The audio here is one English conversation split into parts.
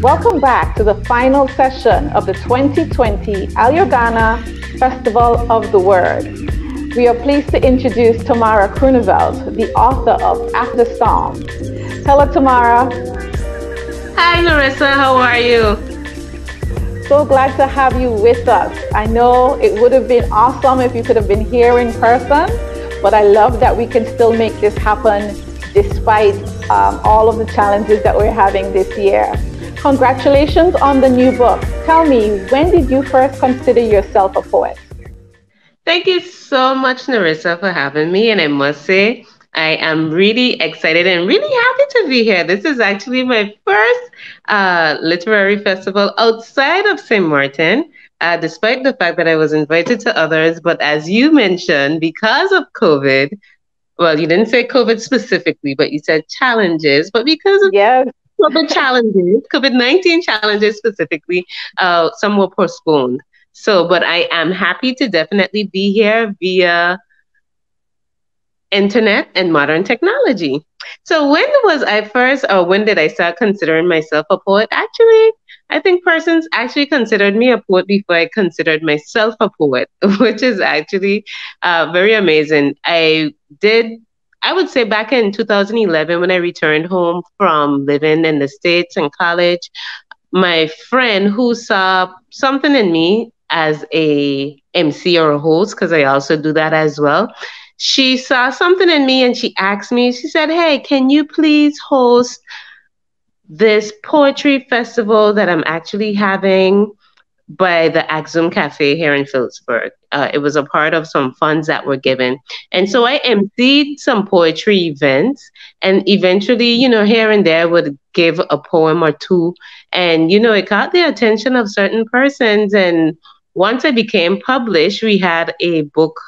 Welcome back to the final session of the 2020 Alliouagana Festival of the Word. We are pleased to introduce Tamara Groeneveldt, the author of After the Storm. Hello, Tamara. Hi, Nerissa. How are you? So glad to have you with us. I know it would have been awesome if you could have been here in person, but I love that we can still make this happen despite all of the challenges that we're having this year. Congratulations on the new book. Tell me, when did you first consider yourself a poet? Thank you so much, Nerissa, for having me. And I must say, I am really excited and really happy to be here. This is actually my first literary festival outside of St. Martin, despite the fact that I was invited to others. But as you mentioned, because of COVID, well, you didn't say COVID specifically, but you said challenges. But because of COVID challenges, COVID-19 challenges specifically, some were postponed. So, but I am happy to definitely be here via internet and modern technology. So when did I start considering myself a poet? Actually, I think persons actually considered me a poet before I considered myself a poet, which is actually very amazing. I would say back in 2011, when I returned home from living in the States and college, my friend who saw something in me as a MC or a host, because I also do that as well, she saw something in me and she asked me, she said, "Hey, can you please host this poetry festival that I'm actually having by the Axum Cafe here in Phillipsburg?" It was a part of some funds that were given. And so I emceed some poetry events, and eventually, here and there would give a poem or two. And, it caught the attention of certain persons. And once I became published, we had a book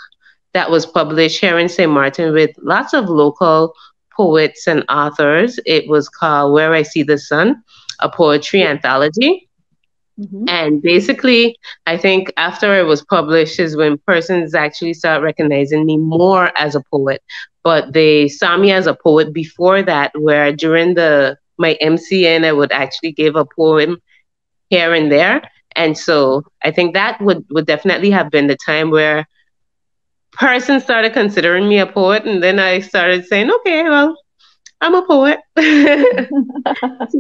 that was published here in St. Martin with lots of local poets and authors. It was called Where I See the Sun, a poetry anthology. Mm-hmm. And basically, I think after it was published is when persons actually start recognizing me more as a poet. But they saw me as a poet before that, where during my MCN, I would actually give a poem here and there. And so I think that would definitely have been the time where persons started considering me a poet. And then I started saying, okay, well, I'm a poet. So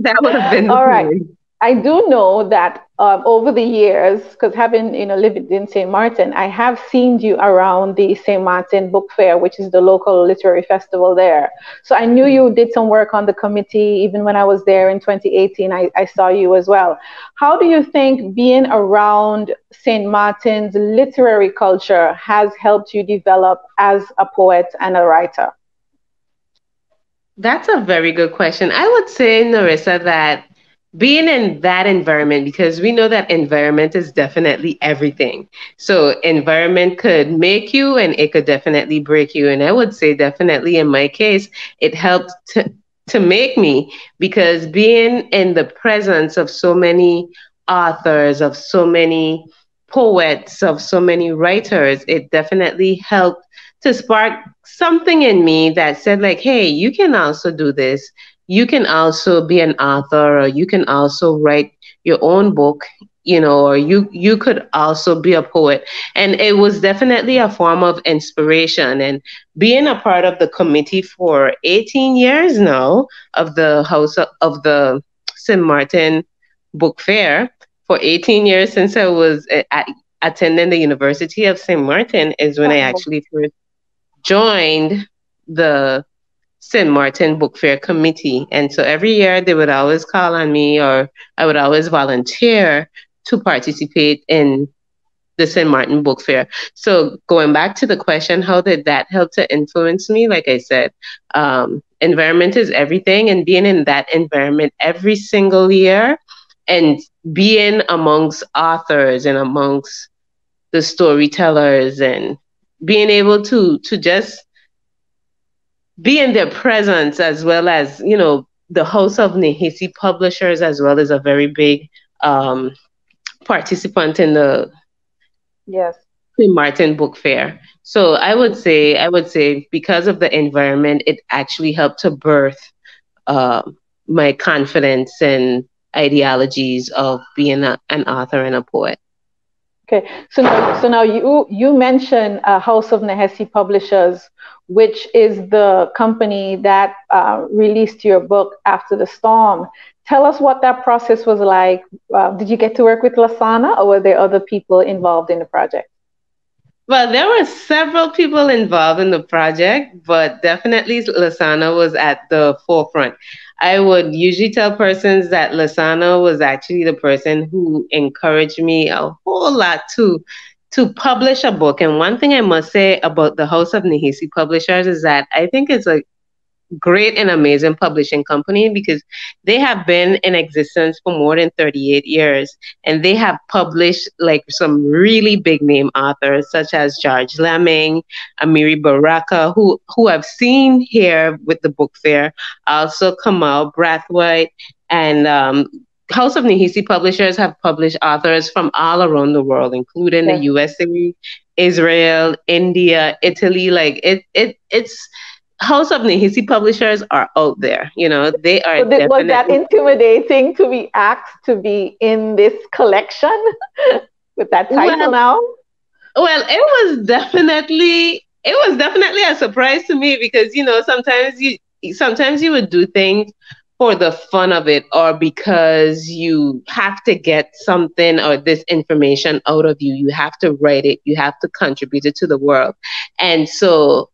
that would have been the all right. I do know that over the years, because having lived in St. Martin, I have seen you around the St. Martin Book Fair, which is the local literary festival there. So I knew you did some work on the committee. Even when I was there in 2018, I saw you as well. How do you think being around St. Martin's literary culture has helped you develop as a poet and a writer? That's a very good question. I would say, Nerissa, that being in that environment, because we know that environment is definitely everything. So environment could make you and it could definitely break you. And I would say definitely in my case, it helped to make me, because being in the presence of so many authors, of so many poets, of so many writers, it definitely helped to spark something in me that said like, hey, you can also do this. You can also be an author, or you can also write your own book, or you could also be a poet. And it was definitely a form of inspiration. And being a part of the committee for 18 years now of the House of the St. Martin Book Fair, for 18 years since I was attending the University of St. Martin is when I actually first joined the St. Martin Book Fair Committee. And so every year they would always call on me, or I would always volunteer to participate in the St. Martin Book Fair. So going back to the question, how did that help to influence me? Like I said, environment is everything, and being in that environment every single year and being amongst authors and amongst the storytellers and being able to just be in their presence, as well as, the House of Nehisi Publishers as well is a very big participant in the St. Martin Book Fair. So I would say because of the environment, it actually helped to birth my confidence and ideologies of being an author and a poet. Okay, so now you mentioned House of Nehesi Publishers, which is the company that released your book After the Storm. Tell us what that process was like. Did you get to work with Lasana, or were there other people involved in the project? Well, there were several people involved in the project, but definitely Lasana was at the forefront. I would usually tell persons that Lasana was actually the person who encouraged me a whole lot to publish a book. And one thing I must say about the House of Nehisi Publishers is that I think it's a great and amazing publishing company because they have been in existence for more than 38 years, and they have published like some really big name authors such as George Lemming, Amiri Baraka, who I've seen here with the book fair, also Kamal Brathwaite, and House of Nehisi Publishers have published authors from all around the world, including the USA, Israel, India, Italy. Like it's House of Nehisi Publishers are out there. You know, they are. So was that intimidating to be asked to be in this collection with that title now? Well, it was definitely a surprise to me because, you know, sometimes you would do things for the fun of it, or because you have to get something or this information out of you. You have to write it. You have to contribute it to the world. And so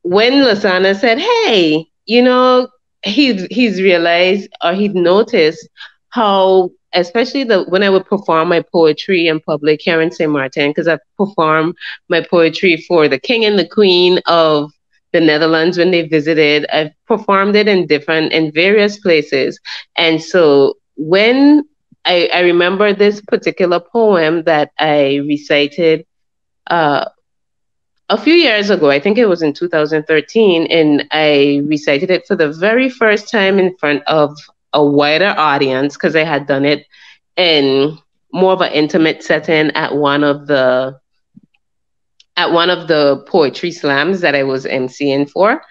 when Lasana said, "Hey, you know," he's realized, or he'd noticed how, especially when I would perform my poetry in public here in St. Martin, because I've performed my poetry for the King and the Queen of the Netherlands when they visited. I've performed it in various places, and so when I remember this particular poem that I recited. A few years ago, I think it was in 2013, and I recited it for the very first time in front of a wider audience because I had done it in more of an intimate setting at one of the poetry slams that I was emceeing for.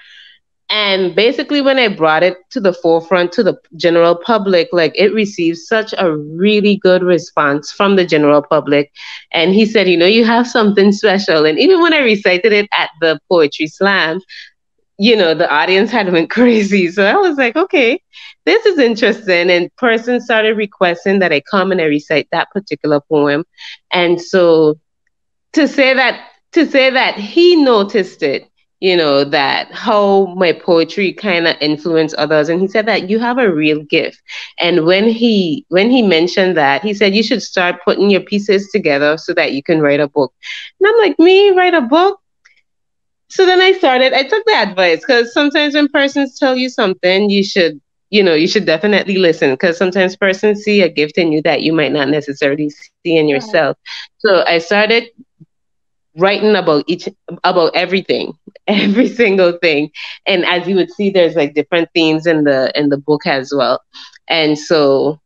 And basically, when I brought it to the forefront to the general public, like it received such a really good response from the general public. And he said, you know, you have something special. And even when I recited it at the poetry slam, you know, the audience had went crazy. So I was like, okay, this is interesting. And persons started requesting that I come and I recite that particular poem. And so to say that he noticed it, you know, that how my poetry kind of influenced others. And he said that you have a real gift. And when he mentioned that, he said, you should start putting your pieces together so that you can write a book. And I'm like, me write a book? So then I took the advice, because sometimes when persons tell you something, you should definitely listen, because sometimes persons see a gift in you that you might not necessarily see in yourself. So I started writing about everything, every single thing. And as you would see, there's like different themes in the book as well. And so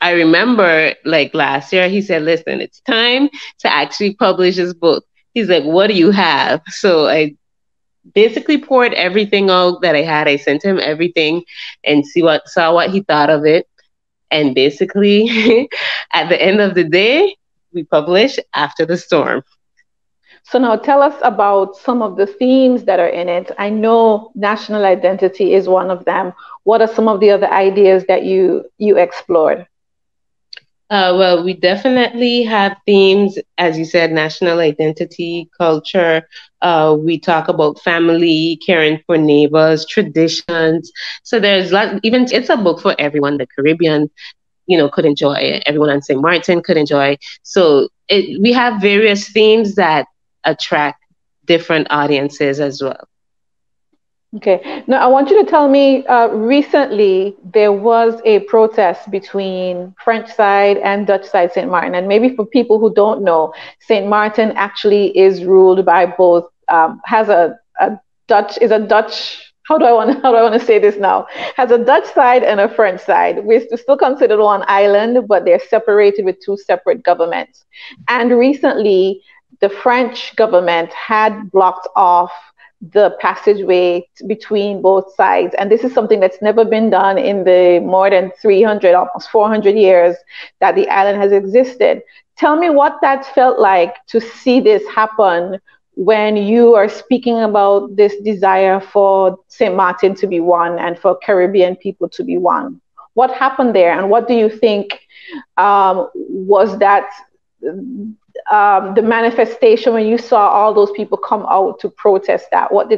I remember like last year, he said, listen, it's time to actually publish this book. He's like, what do you have? So I basically poured everything out that I had. I sent him everything and saw what he thought of it. And basically at the end of the day, we published After the Storm. So now tell us about some of the themes that are in it. I know national identity is one of them. What are some of the other ideas that you explored? Well, we definitely have themes, as you said, national identity, culture. We talk about family, caring for neighbors, traditions. So there's even it's a book for everyone. The Caribbean, you know, could enjoy. Everyone on St. Martin could enjoy. So we have various themes that attract different audiences as well. Okay. Now, I want you to tell me, recently there was a protest between French side and Dutch side St. Martin. And maybe for people who don't know, St. Martin actually is ruled by both, has a Dutch, how do I want to say this now? Has a Dutch side and a French side. We're still considered one island, but they're separated with two separate governments. And recently, the French government had blocked off the passageway between both sides. And this is something that's never been done in the more than 300, almost 400 years that the island has existed. Tell me what that felt like to see this happen when you are speaking about this desire for St. Martin to be one and for Caribbean people to be one. What happened there, and what do you think was that the manifestation when you saw all those people come out to protest that? What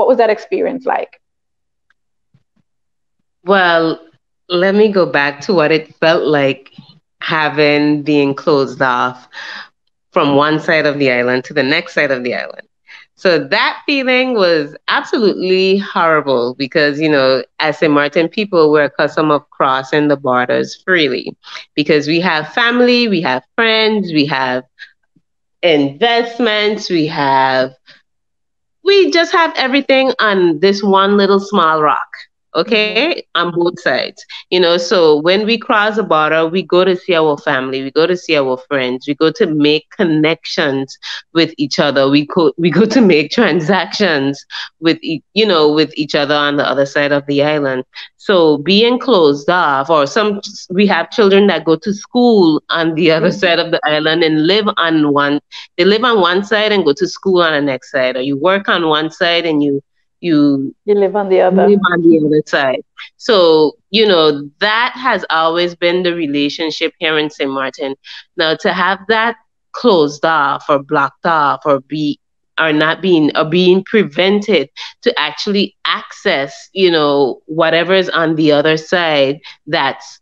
was that experience like? Well, let me go back to what it felt like having being closed off from one side of the island to the next side of the island. So that feeling was absolutely horrible because, as St. Martin people, we're accustomed of crossing the borders freely because we have family, we have friends, we have investments, we just have everything on this one little small rock, okay, on both sides. So when we cross the border, we go to see our family, we go to see our friends, we go to make connections with each other, we go to make transactions with each other on the other side of the island. So being closed off, or we have children that go to school on the other side of the island and they live on one side and go to school on the next side, or you work on one side and you live on the other. live on the other side. So, that has always been the relationship here in St. Martin. Now, to have that closed off or blocked off or being prevented to actually access, whatever is on the other side that's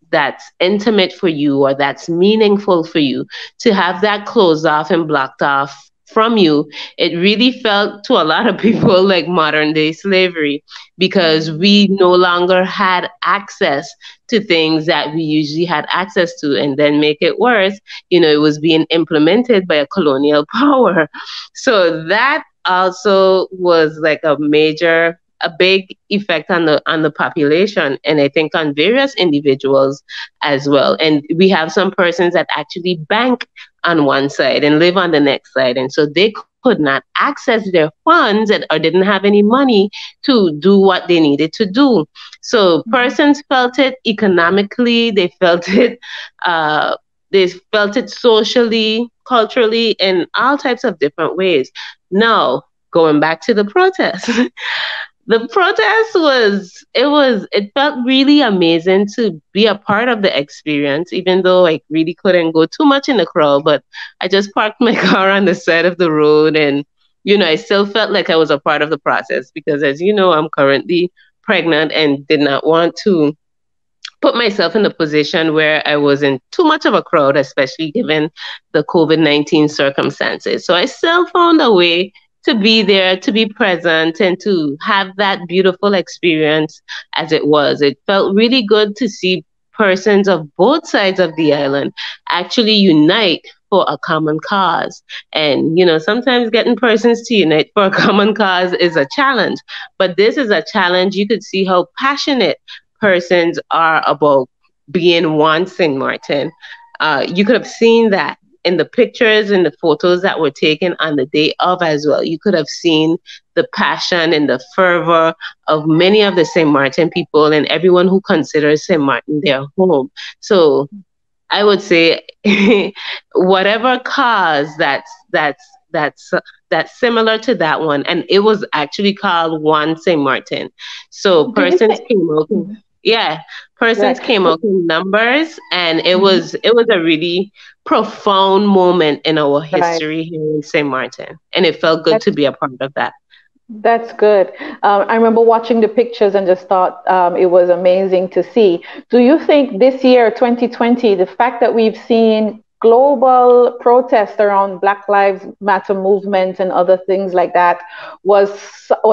intimate for you or that's meaningful for you, to have that closed off and blocked off from you, it really felt to a lot of people like modern day slavery, because we no longer had access to things that we usually had access to. And then make it worse, it was being implemented by a colonial power. So that also was like a big effect on the population, and I think on various individuals as well. And we have some persons that actually bank on one side and live on the next side, and so they could not access their funds or didn't have any money to do what they needed to do. So persons felt it economically, they felt it socially, culturally, in all types of different ways. Now, going back to the protest. The protest it felt really amazing to be a part of the experience, even though I really couldn't go too much in the crowd, but I just parked my car on the side of the road, and, I still felt like I was a part of the process because, as you know, I'm currently pregnant and did not want to put myself in a position where I was in too much of a crowd, especially given the COVID-19 circumstances. So I still found a way to be there, to be present, and to have that beautiful experience as it was. It felt really good to see persons of both sides of the island actually unite for a common cause. And, sometimes getting persons to unite for a common cause is a challenge, but this is a challenge. You could see how passionate persons are about being one St. Martin. You could have seen that in the pictures and the photos that were taken on the day of as well. You could have seen the passion and the fervor of many of the St. Martin people and everyone who considers St. Martin their home. So I would say whatever cause that's similar to that one, and it was actually called One St. Martin. So persons came out. Yeah, persons came out in numbers, and it was a really profound moment in our history here in St. Martin, and it felt good to be a part of that. That's good. I remember watching the pictures and just thought it was amazing to see. Do you think this year, 2020, the fact that we've seen global protest around Black Lives Matter movement and other things like that was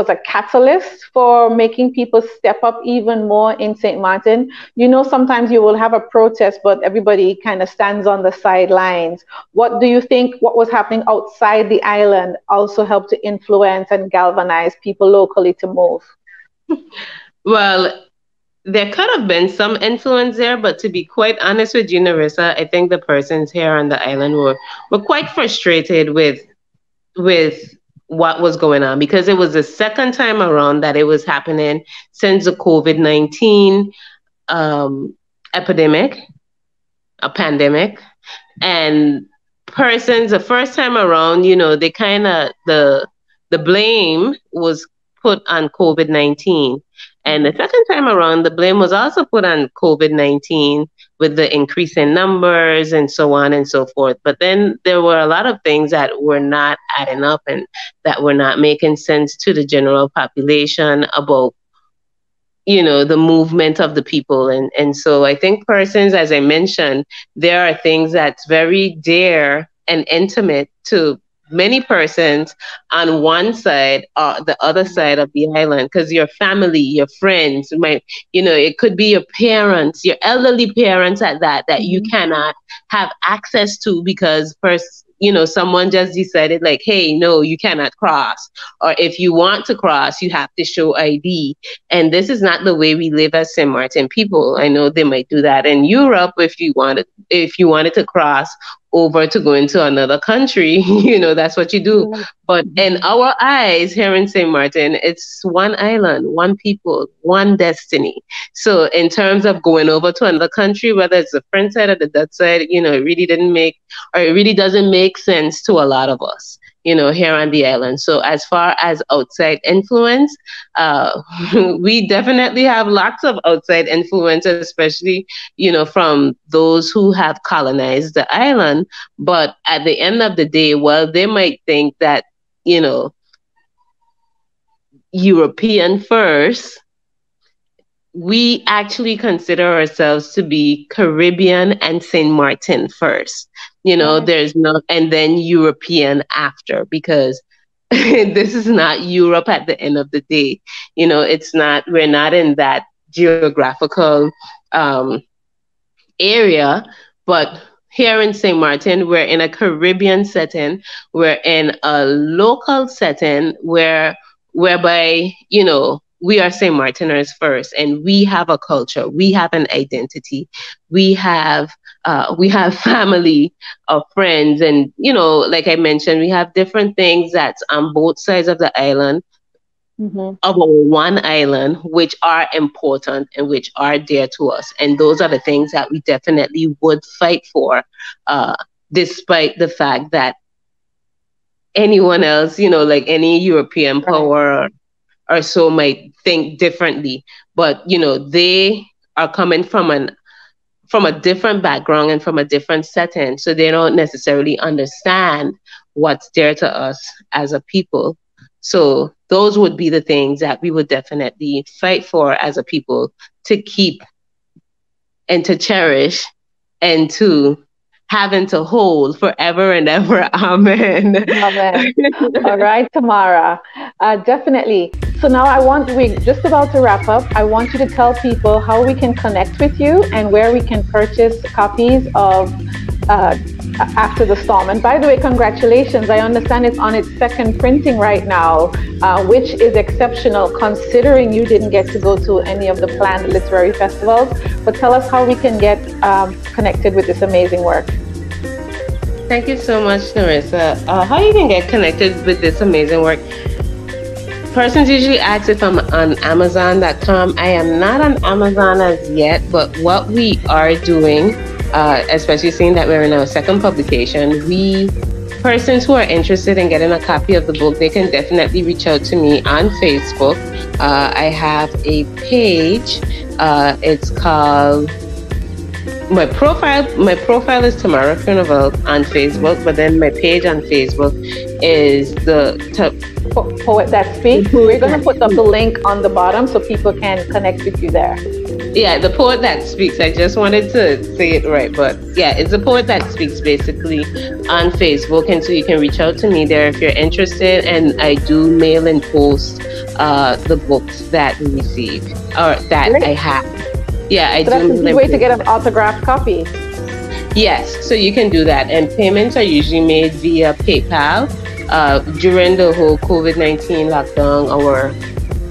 a catalyst for making people step up even more in St. Martin? Sometimes you will have a protest, but everybody kind of stands on the sidelines. What do you think what was happening outside the island also helped to influence and galvanize people locally to move? Well, there could have been some influence there, but to be quite honest with you, Nerissa, I think the persons here on the island were quite frustrated with what was going on, because it was the second time around that it was happening since the COVID-19 epidemic, a pandemic. And persons, the first time around, they kind of, the blame was put on COVID-19. And the second time around, the blame was also put on COVID-19 with the increase in numbers and so on and so forth. But then there were a lot of things that were not adding up and that were not making sense to the general population about, the movement of the people. And so I think persons, as I mentioned, there are things that's very dear and intimate to many persons on one side or the other side of the island, because your family, your friends, it could be your parents, your elderly parents at that you cannot have access to because someone just decided like, hey, no, you cannot cross. Or if you want to cross, you have to show ID. And this is not the way we live as St. Martin people. I know they might do that in Europe if you wanted to cross over to go into another country, that's what you do. But in our eyes here in St. Martin, it's one island, one people, one destiny. So in terms of going over to another country, whether it's the French side or the Dutch side, it really doesn't make sense to a lot of us, here on the island. So as far as outside influence, we definitely have lots of outside influence, especially, from those who have colonized the island. But at the end of the day, well, they might think that, European first. We actually consider ourselves to be Caribbean and St. Martin first. There's no, and then European after, because this is not Europe at the end of the day. We're not in that geographical area, but here in St. Martin, we're in a Caribbean setting. We're in a local setting whereby, we are St. Martiners first, and we have a culture, we have an identity, we have family of friends, and like I mentioned, we have different things that's on both sides of the island, of one island, which are important and which are dear to us, and those are the things that we definitely would fight for, despite the fact that anyone else, like any European power or so might think differently. But, they are coming from a different background and from a different setting. So they don't necessarily understand what's dear to us as a people. So those would be the things that we would definitely fight for as a people, to keep and to cherish and to having to hold forever and ever. Amen. Amen. All right, Tamara. Definitely. So now we're just about to wrap up. I want you to tell people how we can connect with you and where we can purchase copies of After the Storm. And by the way, congratulations. I understand it's on its second printing right now, which is exceptional considering you didn't get to go to any of the planned literary festivals. But tell us how we can get connected with this amazing work. Thank you so much, Nerissa. How you can get connected with this amazing work? Persons usually ask if I'm on Amazon.com. I am not on Amazon as yet, but what we are doing, especially seeing that we're in our second publication, persons who are interested in getting a copy of the book, they can definitely reach out to me on Facebook. I have a page. It's called, my profile is Tamara Groeneveldt on Facebook, but then my page on Facebook is the Poet That Speaks. We're going to put up the link on the bottom so people can connect with you there. Yeah, the Poet That Speaks. I just wanted to say it right, but yeah, it's the Poet That Speaks basically on Facebook, and so you can reach out to me there if you're interested. And I do mail and post the books that we receive or that Really? I have. Yeah, I So do. that's a good way to get an autographed copy. Yes, so you can do that, and payments are usually made via PayPal. During the whole COVID-19 lockdown, our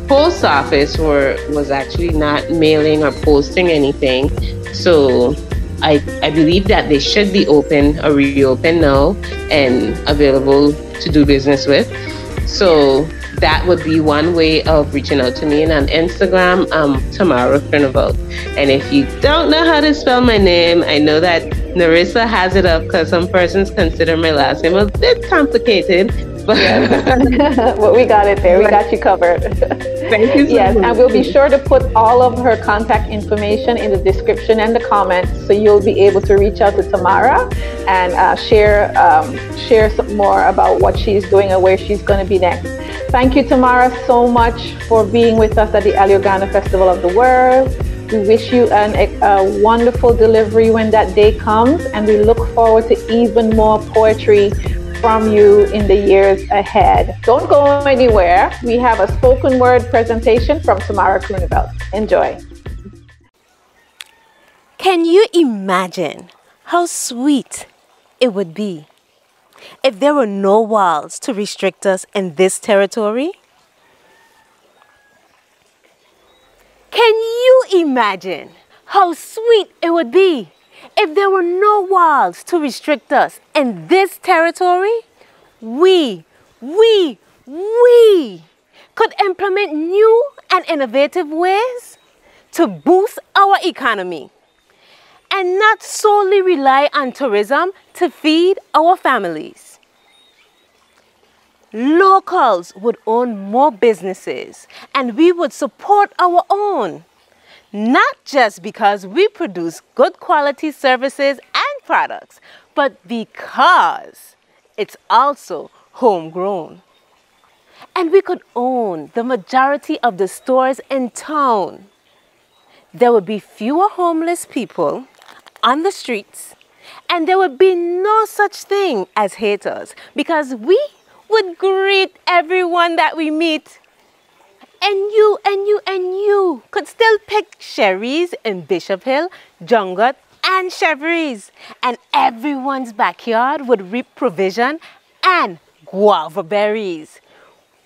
post office was actually not mailing or posting anything. So I believe that they should be open or reopen now and available to do business with. So that would be one way of reaching out to me. And on Instagram, Tamara Groeneveldt. And if you don't know how to spell my name, I know that Nerissa has it up because some persons consider my last name a bit complicated. But well, we got it there. We got you covered. Thank you so yes, much. and we'll be sure to put all of her contact information in the description and the comments, so you'll be able to reach out to Tamara and share some more about what she's doing and where she's going to be next. Thank you, Tamara, so much for being with us at the Alliouagana Festival of the World. We wish you a wonderful delivery when that day comes, and we look forward to even more poetry from you in the years ahead. Don't go anywhere. We have a spoken word presentation from Tamara Groeneveldt. Enjoy. Can you imagine how sweet it would be if there were no walls to restrict us in this territory? Can you imagine how sweet it would be if there were no walls to restrict us in this territory? We could implement new and innovative ways to boost our economy and not solely rely on tourism to feed our families. Locals would own more businesses and we would support our own. Not just because we produce good quality services and products, but because it's also homegrown. And we could own the majority of the stores in town. There would be fewer homeless people on the streets, and there would be no such thing as haters, because we would greet everyone that we meet. And you could still pick cherries in Bishop Hill, Jungut, and Chevries. And everyone's backyard would reap provision and guava berries.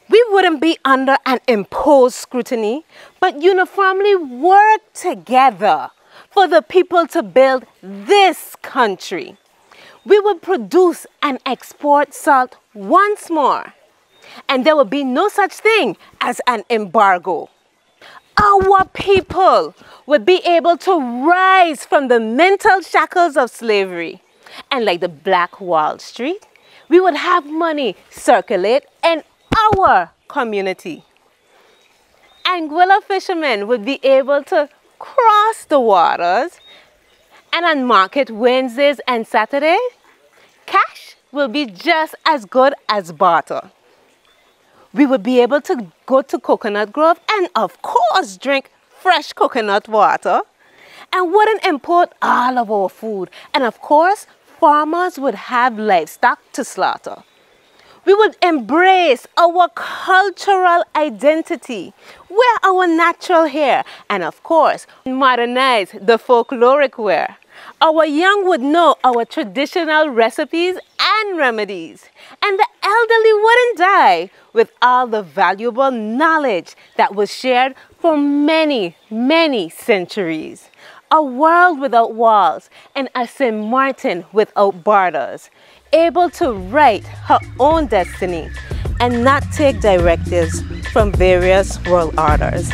We wouldn't be under an imposed scrutiny, but uniformly work together for the people to build this country. We would produce and export salt once more. And there would be no such thing as an embargo. Our people would be able to rise from the mental shackles of slavery. And like the Black Wall Street, we would have money circulate in our community. Anguilla fishermen would be able to cross the waters. And on market Wednesdays and Saturdays, cash will be just as good as barter. We would be able to go to Coconut Grove and of course drink fresh coconut water, and wouldn't import all of our food. And of course, farmers would have livestock to slaughter. We would embrace our cultural identity, wear our natural hair, and of course, modernize the folkloric wear. Our young would know our traditional recipes and remedies, and the elderly wouldn't die with all the valuable knowledge that was shared for many, many centuries. A world without walls and a St. Martin without borders, able to write her own destiny and not take directives from various world orders.